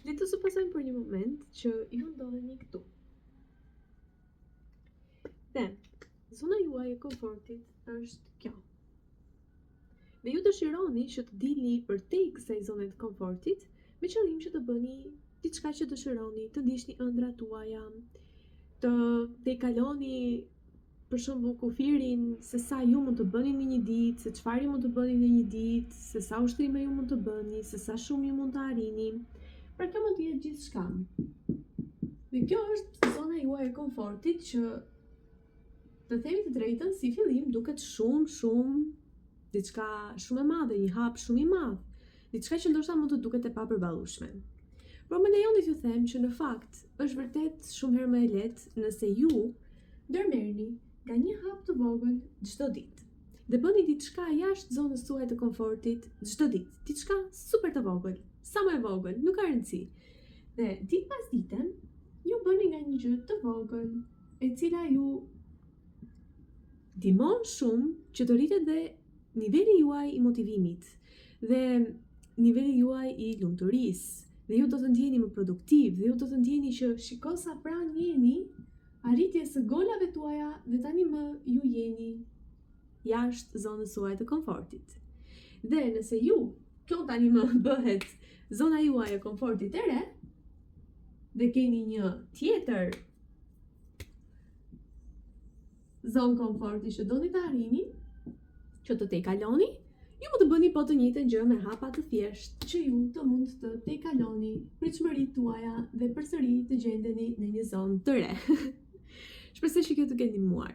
Le të supozojmë për një moment që ju ndodheni këtu. Dhe zona juaj e komfortit është kjo. Dhe ju dëshironi që të dilni përtej kësaj zone të komfortit me qëllim që të bëni diçka që dëshironi, të ndiqni ëndrat tuaja, të kaloni për shembull kufirin se sa ju mund të bëni në një ditë, se çfarë ju mund të bëni në një ditë, se sa ushtrime ju mund të bëni, se sa shumë ju mund të arrini. Pra kjo mund të jetë gjithçka. Dhe kjo është zona juaj e komfortit që, të themi të drejtën, si fillim duket shumë diçka shumë e madhe, një hap shumë i madh, diçka që ndoshta mund të duket e papërballueshme. Por më lejoni t'ju them që në fakt është vërtet shumë herë më e lehtë nëse ju ndërmerrni nga një hap të vogël çdo ditë. Dhe bëni diçka jashtë zonës tuaj të komfortit çdo ditë, diçka super të vogël, sa më e vogël, nuk ka rëndësi. Dhe ditë pas dite, ju bëni nga një gjë të vogël, e cila ju ndihmon shumë që të rritet dhe niveli juaj i motivimit dhe niveli juaj i lumturisë. Dhe ju do të ndjeni më produktiv, dhe ju do të ndjeni që shiko sa pranë jeni arritjes së golave tuaja dhe tani më ju jeni jashtë zonës suaj të komfortit. Dhe nëse ju, kjo tani më bëhet zona juaj e komfortit e re, dhe keni një tjetër zonë komforti që doni të arrini, që të tejkaloni, ju mund të bëni po të njëjtën gjë me hapa të thjeshtë që ju të mund të tejkaloni pritshmëritë tuaja dhe përsëri të gjendeni në një zonë të re. Shpresoj që kjo të ketë ndihmuar.